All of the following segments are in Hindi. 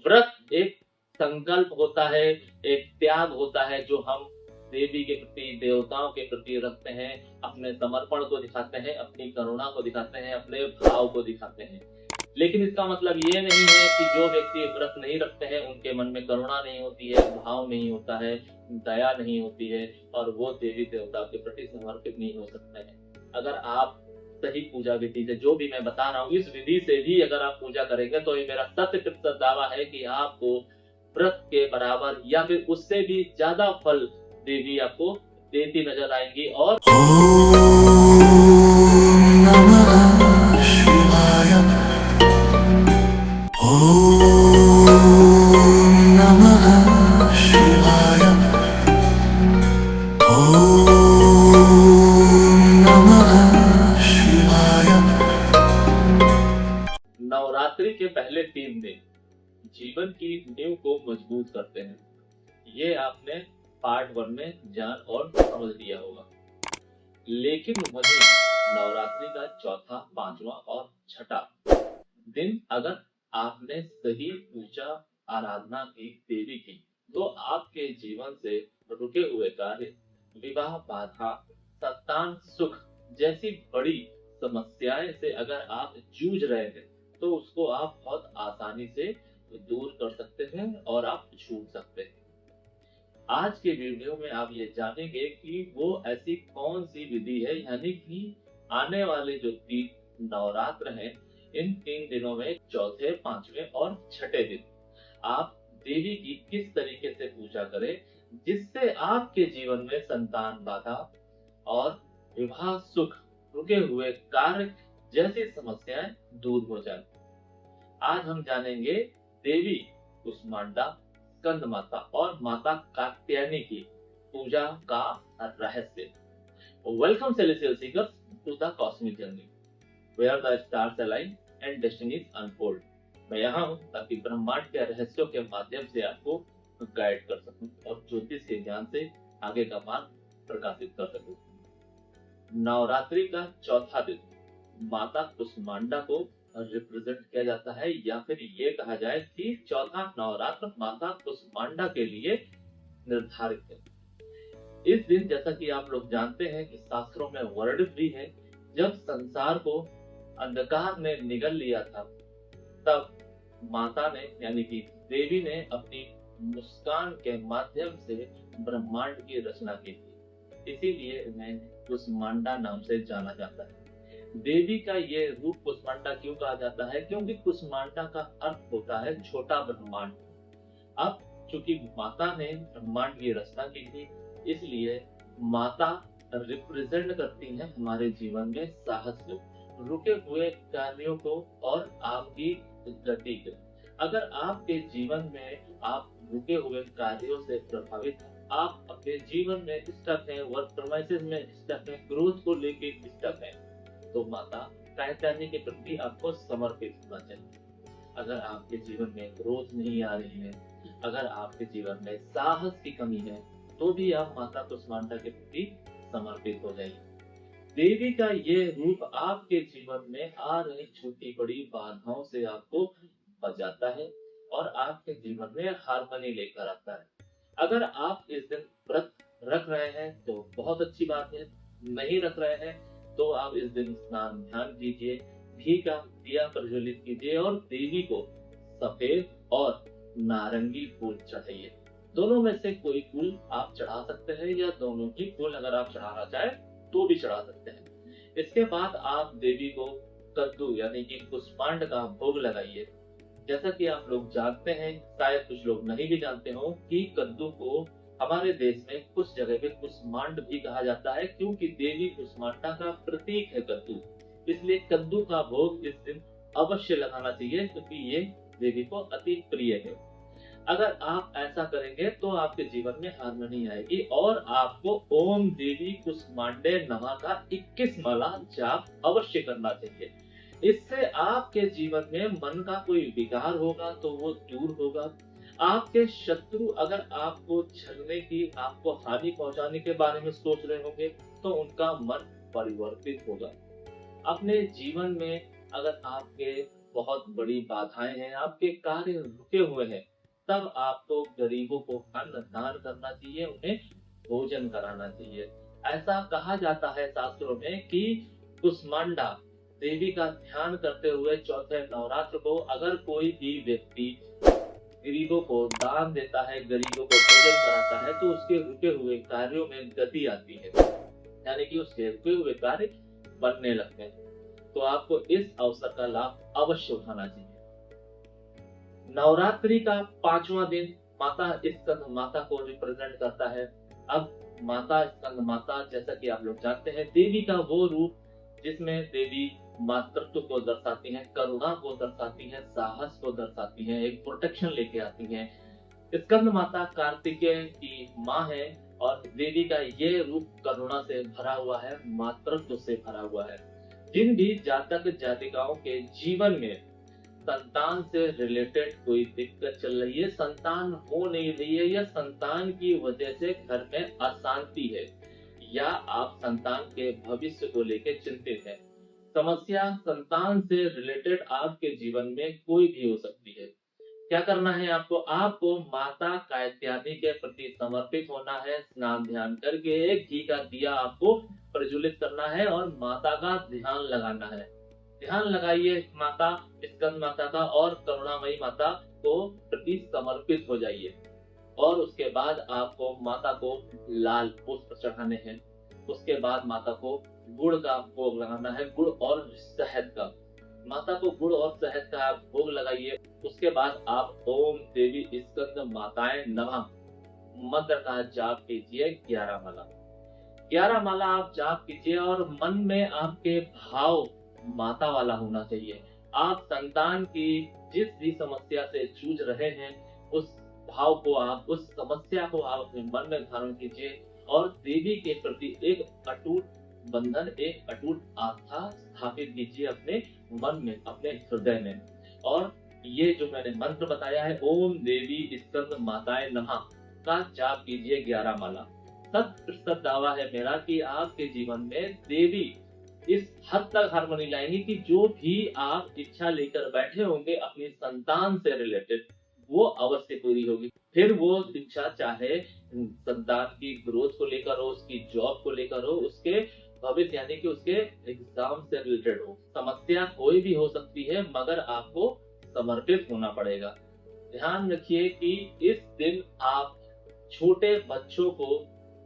व्रत एक संकल्प होता है, एक त्याग होता है जो हम देवी के प्रति, देवताओं के प्रति रखते हैं, अपने समर्पण को दिखाते हैं, अपनी करुणा को दिखाते हैं, अपने भाव को दिखाते हैं। लेकिन इसका मतलब ये नहीं है कि जो व्यक्ति व्रत नहीं रखते हैं उनके मन में करुणा नहीं होती है, भाव नहीं होता है, दया नहीं होती है और वो देवी देवता के प्रति समर्पित नहीं हो सकते हैं। अगर आप सही पूजा विधि से, जो भी मैं बता रहा हूँ, इस विधि से भी अगर आप पूजा करेंगे तो ये मेरा 100% दावा है कि आपको व्रत के बराबर या फिर उससे भी ज्यादा फल देवी आपको देती नजर आएंगी। और नवरात्रि के पहले 3 दिन जीवन की नींव को मजबूत करते हैं। ये आपने पार्ट 1 में जान और समझ लिया होगा। लेकिन वही नवरात्रि का चौथा, पांचवा और छठा दिन अगर आपने सही पूजा आराधना की, देवी की, तो आपके जीवन से रुके हुए कार्य, विवाह बाधा, संतान सुख जैसी बड़ी समस्याएं से अगर आप जूझ रहे हैं तो उसको आप बहुत आसानी से दूर कर सकते हैं और आप छूट सकते हैं। आज के वीडियो में आप ये जानेंगे कि वो ऐसी कौन सी विधि है, यानी कि आने वाले जो 3 नवरात्र हैं, इन 3 दिनों में चौथे, पांचवें और छठे दिन आप देवी की किस तरीके से पूजा करें जिससे आपके जीवन में संतान बाधा और विवाह सुख, रुके हुए कार्य जैसी समस्याएं दूर हो जाए। आज हम जानेंगे देवी कुष्मांडा, स्कंद माता और माता कात्यायनी की पूजा का रहस्य। Welcome celestial seekers to the cosmic journey where the stars align and destinies unfold. मैं यहाँ हूँ ताकि ब्रह्मांड के रहस्यों के माध्यम से आपको गाइड कर सकूं और ज्योतिष के ज्ञान से आगे का मार्ग प्रकाशित कर सकूं। नवरात्रि का चौथा दिन माता कुष्मांडा को रिप्रेजेंट किया जाता है, या फिर ये कहा जाए कि चौथा नवरात्र माता कुष्मांडा के लिए निर्धारित है। इस दिन, जैसा कि आप लोग जानते हैं कि शास्त्रों में वर्णित भी है, जब संसार को अंधकार ने निगल लिया था, तब माता ने यानी कि देवी ने अपनी मुस्कान के माध्यम से ब्रह्मांड की रचना की थी। इसीलिए इन्हें कुष्मांडा नाम से जाना जाता है। देवी का ये रूप कुष्मांडा क्यों कहा जाता है? क्योंकि कुष्मांडा का अर्थ होता है छोटा ब्रह्मांड। अब चूंकि माता ने ब्रह्मांड की रचना की थी, इसलिए माता रिप्रेजेंट करती है हमारे जीवन में साहस को, रुके हुए कार्यों को और आपकी गति को। अगर आपके जीवन में आप रुके हुए कार्यों से प्रभावित हैं, आप अपने जीवन में स्टक हैं, वर्क प्रेमाइसेस में स्टक हैं, ग्रोथ को लेके स्टक हैं, तो माता कात्यायनी के प्रति आपको समर्पित होना चाहिए। अगर आपके जीवन में ग्रोथ नहीं आ रही है, अगर आपके जीवन में साहस की कमी है, तो भी आप माता कुष्मांडा के प्रति समर्पित हो जाइए। देवी का ये रूप आपके जीवन में आ रही छोटी बड़ी बाधाओं से आपको बचाता है और आपके जीवन में हार्मनी लेकर आता है। अगर आप इस दिन व्रत रख रहे हैं तो बहुत अच्छी बात है, नहीं रख रहे हैं तो आप इस दिन स्नान ध्यान कीजिए, घी का दिया प्रज्वलित कीजिए और देवी को सफेद और नारंगी फूल चढ़ाइए। दोनों में से कोई फूल आप चढ़ा सकते हैं, या दोनों ही फूल अगर आप चढ़ाना चाहे तो भी चढ़ा सकते हैं। इसके बाद आप देवी को कद्दू यानी कि कुष्मांड का भोग लगाइए। जैसा कि आप लोग जानते हैं, शायद कुछ लोग नहीं भी जानते हो, कि कद्दू को हमारे देश में कुछ जगह पे कुष्मांड भी कहा जाता है, क्योंकि देवी कुष्मांडा का प्रतीक है कद्दू। इसलिए कद्दू का भोग इस दिन अवश्य लगाना चाहिए, क्योंकि ये देवी को अति प्रिय है। अगर आप ऐसा करेंगे तो आपके जीवन में हार्मनी आएगी और आपको ओम देवी कुष्मांडे नमः का 21 माला जाप अवश्य करना चाहिए। इससे आपके जीवन में मन का कोई विकार होगा तो वो दूर होगा। आपके शत्रु अगर आपको छलने की, आपको हानि पहुंचाने के बारे में सोच रहे होंगे तो उनका मन परिवर्तित होगा। अपने जीवन में अगर आपके बहुत बड़ी बाधाएं हैं, आपके कार्य रुके हुए हैं, तब आपको गरीबों को अन्न दान करना चाहिए, उन्हें भोजन कराना चाहिए। ऐसा कहा जाता है शास्त्रों में कि कुष्मांडा देवी का ध्यान करते हुए चौथे नवरात्र को अगर कोई भी व्यक्ति गरीबों को दान देता है, गरीबों को भोजन कराता है, तो उसके रुके हुए कार्यों में गति आती है, यानी कि उसके रुके हुए कार्य बनने लगते हैं। तो आपको इस अवसर का लाभ अवश्य उठाना चाहिए। नवरात्रि का 5वां दिन माता स्कंद माता को रिप्रेजेंट करता है। अब माता स्कंद माता, जैसा कि आप लोग जानते हैं, देवी का वो रूप जिसमें देवी मातृत्व को दर्शाती हैं, करुणा को दर्शाती हैं, साहस को दर्शाती हैं, एक प्रोटेक्शन लेके आती हैं। स्कंद माता कार्तिकेय की माँ है और देवी का ये रूप करुणा से भरा हुआ है, मातृत्व से भरा हुआ है। जिन भी जातक जातिकाओं के जीवन में संतान से रिलेटेड कोई दिक्कत चल रही है, संतान हो नहीं रही है, या संतान की वजह से घर में अशांति है, या आप संतान के भविष्य को लेकर चिंतित हैं, समस्या संतान से रिलेटेड आपके जीवन में कोई भी हो सकती है। क्या करना है आपको? आपको माता कात्यायनी के प्रति समर्पित होना है। स्नान ध्यान करके एक घी का दिया आपको प्रज्वलित करना है और माता का ध्यान लगाना है। ध्यान लगाइए माता स्कंद माता का और करुणामयी माता को प्रति समर्पित हो जाइए। और उसके बाद आपको माता को लाल पुष्प चढ़ाने हैं। उसके बाद माता को गुड़ का भोग लगाना है, गुड़ और शहद का। माता को गुड़ और शहद का आप भोग लगाइए। उसके बाद आप ओम देवी स्कंद माताएं नमः मंत्र का जाप कीजिए 11 माला। 11 माला आप जाप कीजिए और मन में आपके भाव माता वाला होना चाहिए। आप संतान की जिस भी समस्या से जूझ रहे हैं, उस भाव को आप, उस समस्या को आप अपने मन में धारण कीजिए और देवी के प्रति एक अटूट बंधन, एक अटूट आस्था स्थापित कीजिए अपने मन में, अपने हृदय में। और ये जो मैंने मंत्र बताया है, ओम देवी स्कंद माताएं नमः का जाप कीजिए 11 माला। 100% दावा है मेरा कि आपके जीवन में देवी इस हद तक हार्मनी लाएंगे कि जो भी आप इच्छा लेकर बैठे होंगे अपनी संतान से रिलेटेड, वो अवश्य पूरी होगी। फिर वो इच्छा चाहे संतान की ग्रोथ को लेकर हो, उसकी जॉब को लेकर हो, उसके भविष्य यानी कि उसके एग्जाम से रिलेटेड हो, समस्या कोई भी हो सकती है, मगर आपको समर्पित होना पड़ेगा। ध्यान रखिए कि इस दिन आप छोटे बच्चों को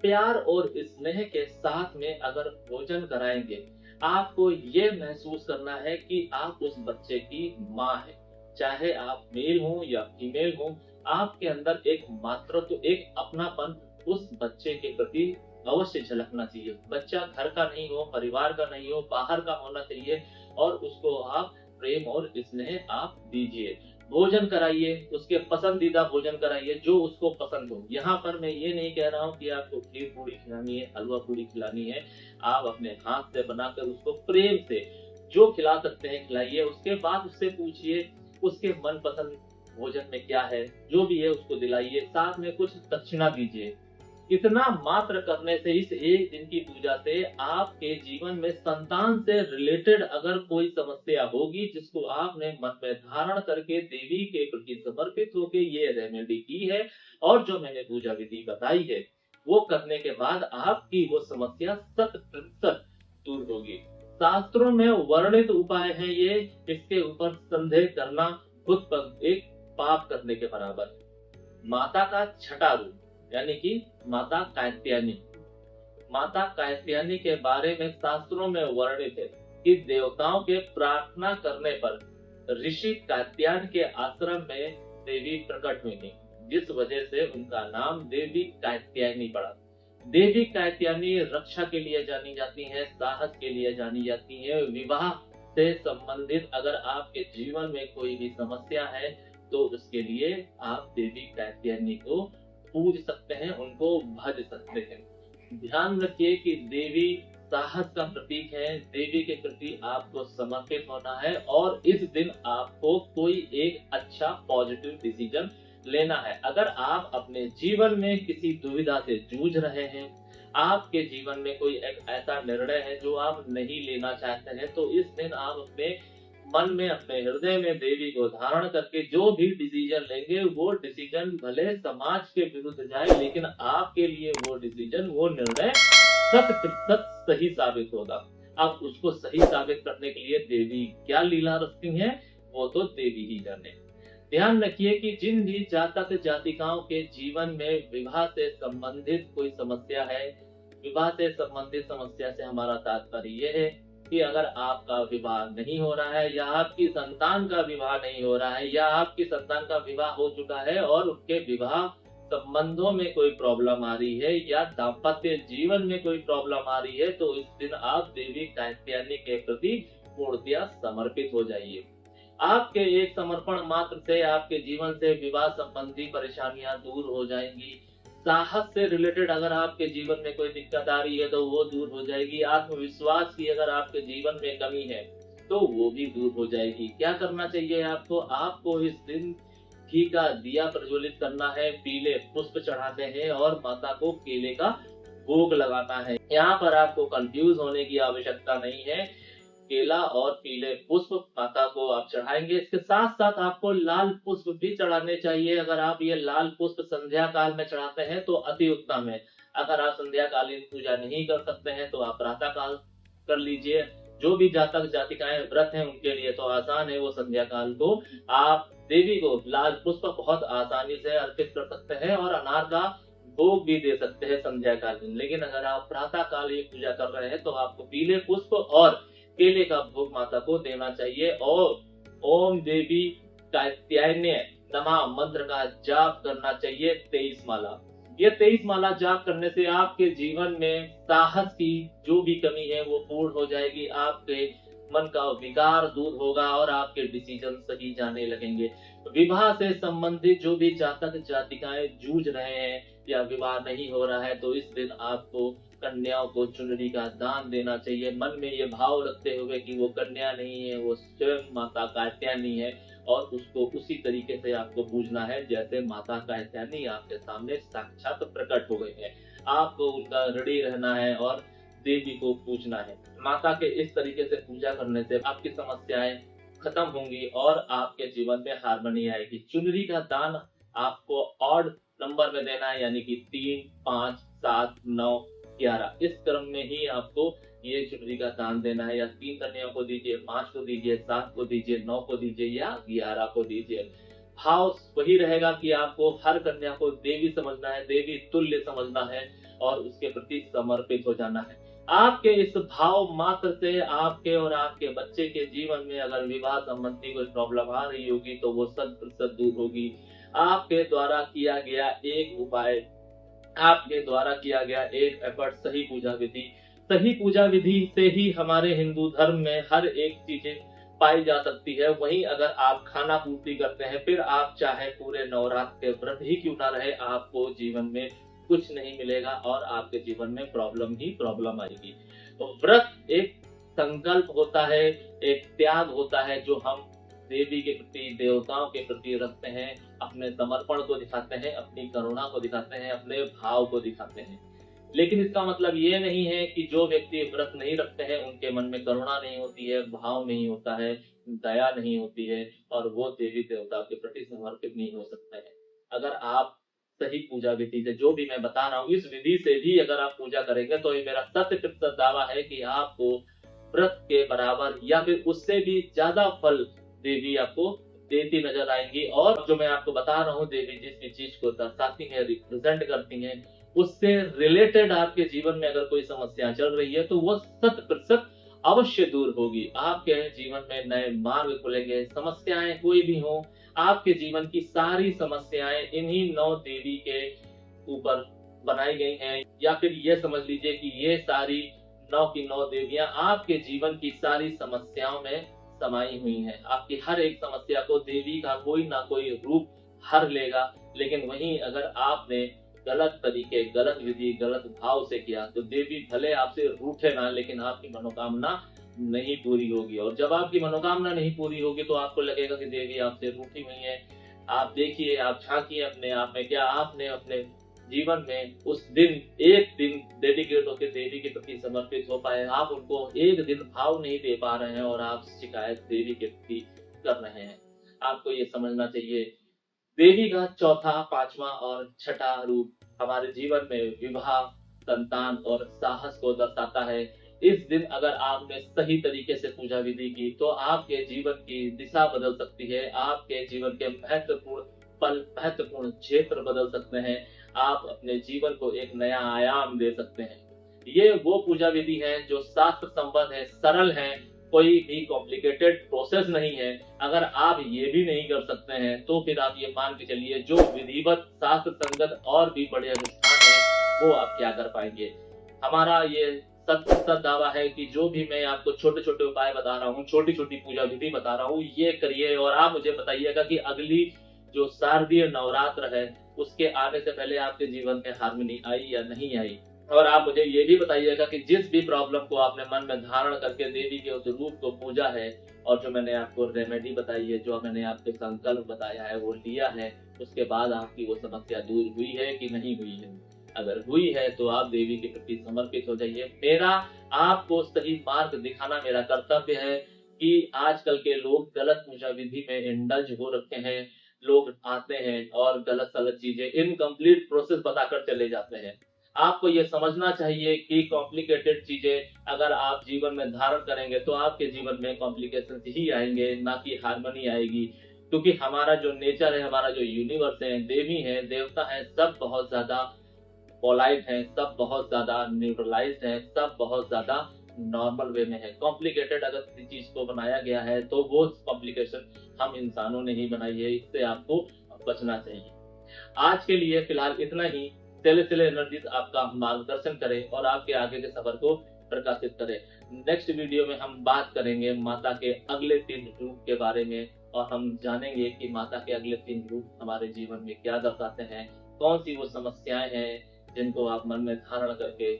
प्यार और स्नेह के साथ में अगर भोजन कराएंगे, आपको ये महसूस करना है कि आप उस बच्चे की माँ है। चाहे आप मेल हो या फीमेल हो, आपके अंदर एक मातृत्व, एक अपनापन उस बच्चे के प्रति अवश्य झलकना चाहिए। बच्चा घर का नहीं हो, परिवार का नहीं हो, बाहर का होना चाहिए और उसको आप प्रेम और स्नेह आप दीजिए। भोजन कराइए, उसके पसंदीदा भोजन कराइए जो उसको पसंद हो। यहाँ पर मैं ये नहीं कह रहा हूँ कि आपको खीर पूरी खिलानी है, हलवा पूरी खिलानी है। आप अपने हाथ से बनाकर उसको प्रेम से जो खिला सकते हैं खिलाइए। उसके बाद उससे पूछिए उसके मनपसंद भोजन में क्या है, जो भी है उसको दिलाइए, साथ में कुछ दक्षिणा दीजिए। इतना मात्र करने से, इस एक दिन की पूजा से आपके जीवन में संतान से रिलेटेड अगर कोई समस्या होगी जिसको आपने मन में धारण करके देवी के प्रति समर्पित होकर ये रेमेडी की है और जो मैंने पूजा विधि बताई है, वो करने के बाद आपकी वो समस्या 100% दूर होगी। शास्त्रों में वर्णित उपाय है ये, इसके ऊपर संदेह करना खुद पर एक पाप करने के बराबर। माता का छठा रूप यानी कि माता कात्यायनी। माता कात्यायनी के बारे में शास्त्रों में वर्णित है कि देवताओं के प्रार्थना करने पर ऋषि कात्यायन के आश्रम में देवी प्रकट हुई थी, जिस वजह से उनका नाम देवी कात्यायनी पड़ा। देवी कात्यायनी रक्षा के लिए जानी जाती है, साहस के लिए जानी जाती है। विवाह से संबंधित अगर आपके जीवन में कोई भी समस्या है तो उसके लिए आप देवी कात्यायनी को पूज सकते हैं, उनको भज सकते हैं। ध्यान रखिए कि देवी साहस का प्रतीक है, देवी के प्रति आपको समर्पित होना है और इस दिन आपको कोई एक अच्छा पॉजिटिव डिसीजन लेना है। अगर आप अपने जीवन में किसी दुविधा से जूझ रहे हैं, आपके जीवन में कोई एक ऐसा निर्णय है जो आप नहीं लेना चाहते हैं, तो इस दिन आप अपने मन में, अपने हृदय में देवी को धारण करके जो भी डिसीजन लेंगे, वो डिसीजन भले समाज के विरुद्ध जाए, लेकिन आपके लिए वो डिसीजन, वो निर्णय 100% सही साबित होगा। अब उसको सही साबित करने के लिए देवी क्या लीला रचती हैं, वो तो देवी ही जाने। ध्यान रखिए कि जिन भी जातक जातिकाओं के जीवन में विवाह से संबंधित कोई समस्या है, विवाह से संबंधित समस्या से हमारा तात्पर्य ये है कि अगर आपका विवाह नहीं हो रहा है, या आपकी संतान का विवाह नहीं हो रहा है, या आपकी संतान का विवाह हो चुका है और उसके विवाह संबंधों में कोई प्रॉब्लम आ रही है, या दाम्पत्य जीवन में कोई प्रॉब्लम आ रही है, तो इस दिन आप देवी कात्यायनी के प्रति पूर्णतया समर्पित हो जाइए। आपके एक समर्पण मात्र से आपके जीवन से विवाह संबंधी परेशानियां दूर हो जाएंगी। साहस से रिलेटेड अगर आपके जीवन में कोई दिक्कत आ रही है तो वो दूर हो जाएगी। आत्मविश्वास की अगर आपके जीवन में कमी है तो वो भी दूर हो जाएगी। क्या करना चाहिए आपको? आपको इस दिन घी का दिया प्रज्वलित करना है, पीले पुष्प चढ़ाते हैं और माता को केले का भोग लगाना है। यहाँ पर आपको कंफ्यूज होने की आवश्यकता नहीं है। केला और पीले पुष्प माता को आप चढ़ाएंगे। इसके साथ साथ आपको लाल पुष्प भी चढ़ाने चाहिए। अगर आप ये लाल पुष्प संध्या काल में चढ़ाते हैं तो अति उत्तम है। अगर आप संध्या कालीन पूजा नहीं कर सकते हैं तो आप प्रातः काल कर लीजिए। जो भी जातक जातिकाएं व्रत हैं उनके लिए तो आसान है, वो संध्या काल को आप देवी को लाल पुष्प बहुत आसानी से अर्पित कर सकते हैं और अनार का भोग भी दे सकते हैं संध्या कालीन। लेकिन अगर आप प्रातः काल ये पूजा कर रहे हैं तो आपको पीले पुष्प और केले का भोग माता को देना चाहिए और ओम देवी कात्यायनी नमः मंत्र का जाप करना चाहिए 23 माला। ये 23 माला जाप करने से आपके जीवन में साहस की जो भी कमी है वो पूर्ण हो जाएगी। आपके मन का विकार दूर होगा और आपके डिसीजन सही जाने लगेंगे। विवाह से संबंधित जो भी जातक जातिकाएं जूझ रहे हैं या विवाह नहीं हो रहा है तो इस दिन आपको कन्याओं को चुनरी का दान देना चाहिए। मन में ये भाव रखते हुए कि वो कन्या नहीं है, वो स्वयं माता कात्यायनी है और उसको उसी तरीके से आपको पूजना है जैसे माता कात्यायनी आपके सामने साक्षात प्रकट हो गई है। आपको उनका ऋणी रहना है और देवी को पूजना है। माता के इस तरीके से पूजा करने से आपकी समस्याएं खत्म होंगी और आपके जीवन में हार्मनी आएगी। चुनरी का दान आपको ऑड नंबर में देना है, यानी कि 3, 5, 7, 9, 11 इस क्रम में ही आपको ये चुनरी का दान देना है। या 3 कन्याओं को दीजिए, 5 को दीजिए, 7 को दीजिए, 9 को दीजिए या 11 को दीजिए। भाव वही रहेगा कि आपको हर कन्या को देवी समझना है, देवी तुल्य समझना है और उसके प्रति समर्पित हो जाना है। आपके इस भाव मात्र से आपके और आपके बच्चे के जीवन में अगर विवाह संबंधी कोई प्रॉब्लम आ रही होगी तो वो 100% दूर होगी। आपके द्वारा किया गया एक उपाय, आपके द्वारा किया गया एक एफर्ट, सही पूजा विधि से ही हमारे हिंदू धर्म में हर एक चीजें पाई जा सकती है। वहीं अगर आप खाना पूर्ति करते हैं, फिर आप चाहे पूरे नवरात्र के व्रत ही क्यों ना रहे, आपको जीवन में कुछ नहीं मिलेगा और आपके जीवन में प्रॉब्लम ही प्रॉब्लम आएगी। तो व्रत एक संकल्प होता है, एक त्याग होता है जो हम देवी के प्रति, देवताओं के प्रति रखते हैं। अपने समर्पण को दिखाते हैं, अपनी करुणा को दिखाते हैं, अपने भाव को दिखाते हैं। लेकिन इसका मतलब ये नहीं है कि जो व्यक्ति व्रत नहीं रखते हैं उनके मन में करुणा नहीं होती है, भाव नहीं होता है, दया नहीं होती है और वो देवी देवता के प्रति समर्पित नहीं हो सकते हैं। अगर आप सही पूजा विधि से, जो भी मैं बता रहा हूँ, इस विधि से भी अगर आप पूजा करेंगे तो ये मेरा 100% दावा है कि आपको व्रत के बराबर या फिर उससे भी ज्यादा फल देवी आपको देती नजर आएंगी। और जो मैं आपको बता रहा हूँ, देवी जिस भी चीज को दर्शाती है, रिप्रेजेंट करती है, उससे रिलेटेड आपके जीवन में अगर कोई समस्या चल रही है तो वो 100% अवश्य दूर होगी। आपके जीवन में नए मार्ग खुलेंगे। समस्याएं कोई भी हो, आपके जीवन की सारी समस्याएं इन्हीं 9 देवी के ऊपर बनाई गई हैं। या फिर ये समझ लीजिए कि ये सारी 9 की 9 देवियां आपके जीवन की सारी समस्याओं में समाई हुई हैं। आपकी हर एक समस्या को देवी का कोई ना कोई रूप हर लेगा। लेकिन वहीं अगर आपने गलत तरीके, गलत विधि, गलत भाव से किया तो देवी भले आपसे रूठे ना, लेकिन आपकी मनोकामना नहीं पूरी होगी। और जब आपकी मनोकामना नहीं पूरी होगी तो आपको लगेगा कि देवी आपसे रूठी हुई है। आप देखिए, आप झांकिए अपने आप में, क्या आपने अपने जीवन में उस दिन एक दिन डेडिकेट होकर देवी के प्रति समर्पित हो पाए। आप उनको एक दिन भाव नहीं दे पा रहे हैं और आप शिकायत देवी के प्रति कर रहे हैं। आपको ये समझना चाहिए, देवी का चौथा, पांचवा और छठा रूप हमारे जीवन में विवाह, संतान और साहस को दर्शाता है। इस दिन अगर आपने सही तरीके से पूजा विधि की तो आपके जीवन की दिशा बदल सकती है, आपके जीवन के महत्वपूर्ण पल, महत्वपूर्ण क्षेत्र बदल सकते हैं, आप अपने जीवन को एक नया आयाम दे सकते हैं। ये वो पूजा विधि है जो शास्त्र संबद्ध है, सरल है, कोई भी कॉम्प्लिकेटेड प्रोसेस नहीं है। अगर आप ये भी नहीं कर सकते हैं तो फिर आप ये मान के चलिए जो विधिवत शास्त्र संगत और भी बड़े अनुष्ठान है वो आप क्या कर पाएंगे। हमारा ये सत दावा है कि जो भी मैं आपको छोटे छोटे उपाय बता रहा हूँ, छोटी छोटी पूजा विधि बता रहा हूँ, ये करिए और आप मुझे बताइएगा कि अगली जो शारदीय नवरात्र है उसके आने से पहले आपके जीवन में हार्मनी आई या नहीं आई। और आप मुझे ये भी बताइएगा कि जिस भी प्रॉब्लम को आपने मन में धारण करके देवी के उस रूप को पूजा है और जो मैंने आपको रेमेडी बताई है, जो मैंने आपको संकल्प बताया है, वो लिया है, उसके बाद आपकी वो समस्या दूर हुई है कि नहीं हुई है। अगर हुई है तो आप देवी के प्रति समर्पित हो जाइए। मेरा आपको सही मार्ग दिखाना मेरा कर्तव्य है कि आजकल के लोग गलत पूजा विधि में इंडल्ज हो रखे हैं। लोग आते हैं और गलत सलत चीजें, इनकम्प्लीट प्रोसेस बताकर चले जाते हैं। आपको ये समझना चाहिए कि कॉम्प्लिकेटेड चीजें अगर आप जीवन में धारण करेंगे तो आपके जीवन में कॉम्प्लिकेशन ही आएंगे, ना कि हार्मनी आएगी। क्योंकि हमारा जो नेचर है, हमारा जो यूनिवर्स है, देवी है, देवता है, सब बहुत ज्यादा पोलाइट है, सब बहुत ज्यादा न्यूट्रलाइज्ड है, सब बहुत ज्यादा नॉर्मल वे में है। कॉम्प्लिकेटेड अगर किसी चीज को बनाया गया है तो वो कॉम्प्लिकेशन हम इंसानों ने ही बनाई है, इससे आपको बचना चाहिए। आज के लिए फिलहाल इतना ही। सेलेस्टियल एनर्जीज आपका मार्गदर्शन करे और आपके आगे के सफर को प्रकाशित करे। नेक्स्ट वीडियो में हम बात करेंगे माता के अगले 3 रूप के बारे में और हम जानेंगे कि माता के अगले 3 रूप हमारे जीवन में क्या दर्शाते हैं, कौन सी वो समस्याएं हैं जिनको आप मन में धारण करके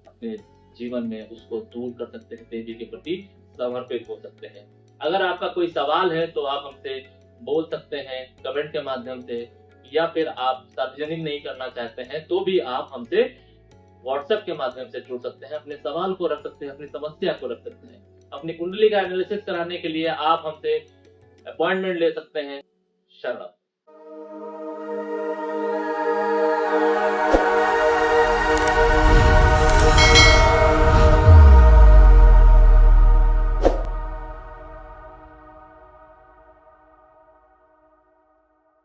अपने जीवन में उसको दूर कर सकते हैं, देवी के प्रति समर्पित हो सकते हैं। अगर आपका कोई सवाल है तो आप हमसे बोल सकते हैं कमेंट के माध्यम से, या फिर आप सार्वजनिक नहीं करना चाहते हैं तो भी आप हमसे व्हाट्सएप के माध्यम से जुड़ सकते हैं, अपने सवाल को रख सकते हैं, अपनी समस्या को रख सकते हैं। अपनी कुंडली का एनालिसिस कराने के लिए आप हमसे अपॉइंटमेंट ले सकते हैं। शरण।